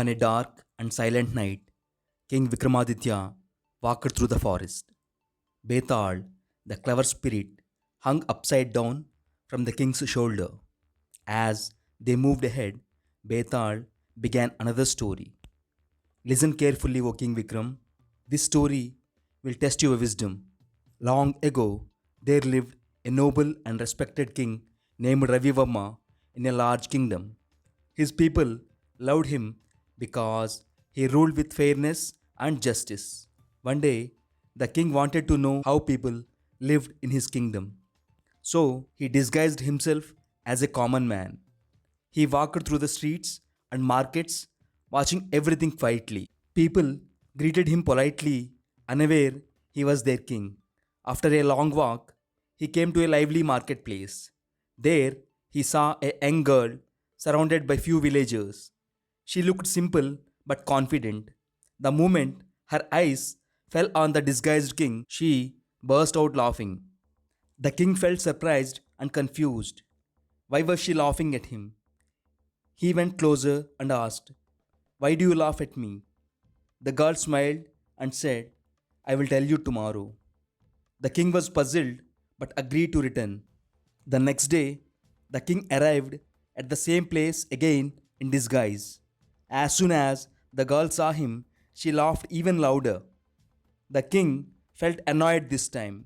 On a dark and silent night, King Vikramaditya walked through the forest. Betal, the clever spirit, hung upside down from the king's shoulder. As they moved ahead, Betal began another story. Listen carefully, O King Vikram. This story will test your wisdom. Long ago, there lived a noble and respected king named Ravivarma in a large kingdom. His people loved him because he ruled with fairness and justice. One day, the king wanted to know how people lived in his kingdom. So he disguised himself as a common man. He walked through the streets and markets, watching everything quietly. People greeted him politely, unaware he was their king. After a long walk, he came to a lively marketplace. There, he saw a young girl surrounded by few villagers. She looked simple but confident. The moment her eyes fell on the disguised king, she burst out laughing. The king felt surprised and confused. Why was she laughing at him? He went closer and asked, "Why do you laugh at me?" The girl smiled and said, "I will tell you tomorrow." The king was puzzled but agreed to return. The next day, the king arrived at the same place again in disguise. As soon as the girl saw him, she laughed even louder. The king felt annoyed this time.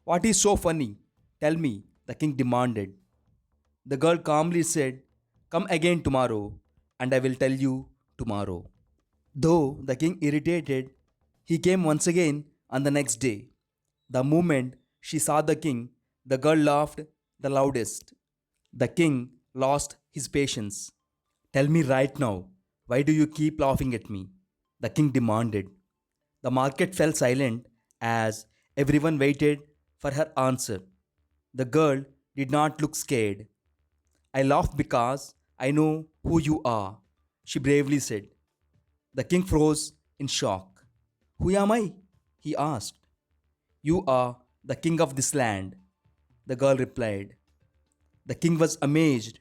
"What is so funny? Tell me," the king demanded. The girl calmly said, "Come again tomorrow, and I will tell you tomorrow." Though the king irritated, he came once again on the next day. The moment she saw the king, the girl laughed the loudest. The king lost his patience. "Tell me right now, why do you keep laughing at me?" the king demanded. The market fell silent as everyone waited for her answer. The girl did not look scared. "I laugh because I know who you are," she bravely said. The king froze in shock. "Who am I?" he asked. "You are the king of this land," the girl replied. The king was amazed.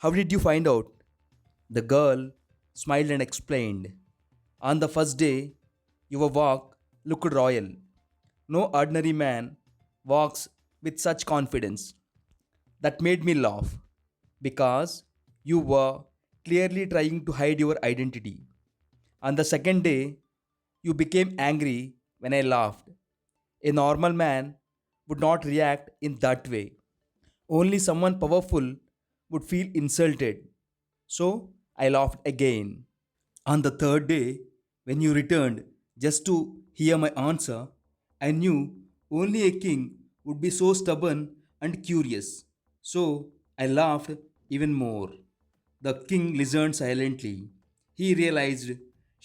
"How did you find out?" The girl smiled and explained. "On the first day, your walk looked royal. No ordinary man walks with such confidence. That made me laugh because you were clearly trying to hide your identity. On the second day, you became angry when I laughed. A normal man would not react in that way. Only someone powerful would feel insulted. So I laughed again. On the third day, when you returned just to hear my answer, I knew only a king would be so stubborn and curious. So I laughed even more. The king listened silently. He realized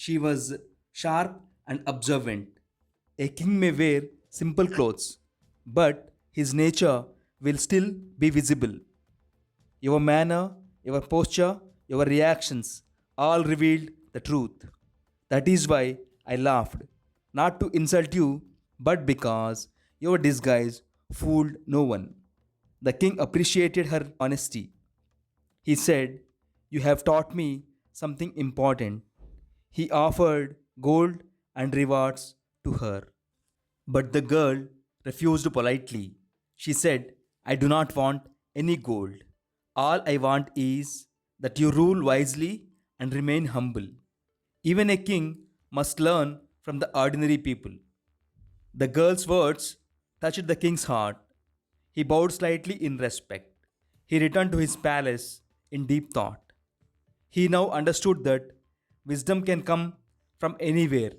she was sharp and observant. A king may wear simple clothes, but his nature will still be visible. Your manner, your posture, your reactions all revealed the truth. That is why I laughed, not to insult you, but because your disguise fooled no one. The king appreciated her honesty. He said, "You have taught me something important." He offered gold and rewards to her. But the girl refused politely. She said, "I do not want any gold. All I want is that you rule wisely and remain humble." Even a king must learn from the ordinary people. The girl's words touched the king's heart. He bowed slightly in respect. He returned to his palace in deep thought. He now understood that wisdom can come from anywhere.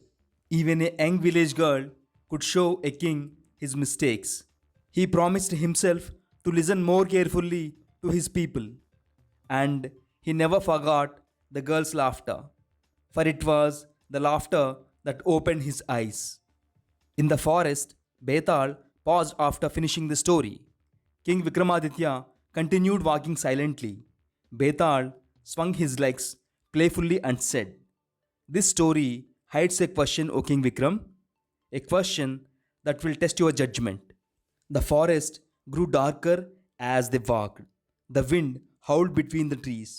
Even a young village girl could show a king his mistakes. He promised himself to listen more carefully to his people. And he never forgot the girl's laughter, for it was the laughter that opened his eyes. In the forest, Betal paused after finishing the story. King Vikramaditya continued walking silently. Betal swung his legs playfully and said, "This story hides a question, O King Vikram, a question that will test your judgment." The forest grew darker as they walked. The wind howled between the trees.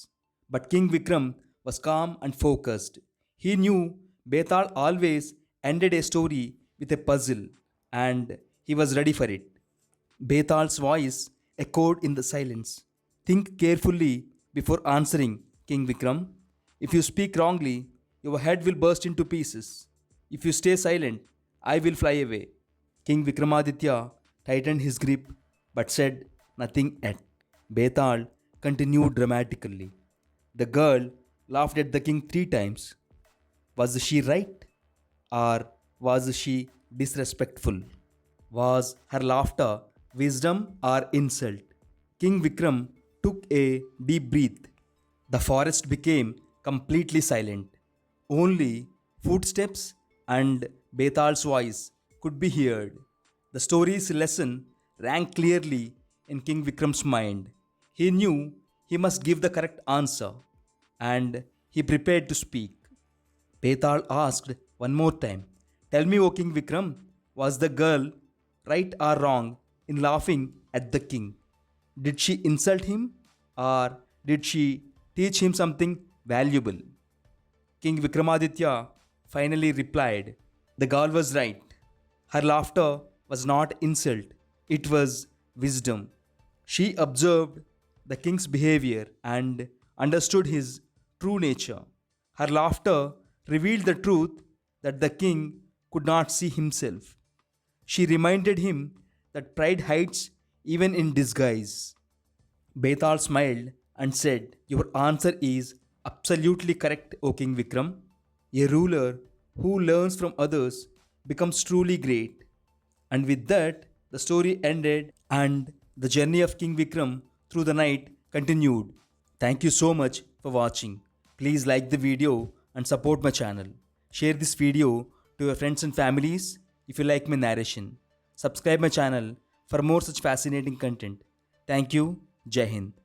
But King Vikram was calm and focused. He knew Betal always ended a story with a puzzle, and he was ready for it. Betal's voice echoed in the silence. Think carefully before answering, King Vikram. If you speak wrongly, your head will burst into pieces. If you stay silent, I will fly away. King Vikramaditya tightened his grip but said nothing yet. Betal continued dramatically. The girl laughed at the king 3 times. Was she right? Or was she disrespectful? Was her laughter wisdom or insult? King Vikram took a deep breath. The forest became completely silent. Only footsteps and Betal's voice could be heard. The story's lesson rang clearly in King Vikram's mind. He knew he must give the correct answer, and he prepared to speak. Betal asked one more time, "Tell me, O King Vikram, was the girl right or wrong in laughing at the king? Did she insult him or did she teach him something valuable?" King Vikramaditya finally replied, "The girl was right. Her laughter was not insult, it was wisdom. She observed the king's behavior and understood his true nature. Her laughter revealed the truth that the king could not see himself. She reminded him that pride hides even in disguise." Betal smiled and said, "Your answer is absolutely correct, O King Vikram. A ruler who learns from others becomes truly great." And with that, the story ended and the journey of King Vikram through the night continued. Thank you so much for watching. Please like the video and support my channel. Share this video to your friends and families if you like my narration. Subscribe my channel for more such fascinating content. Thank you. Jai Hind.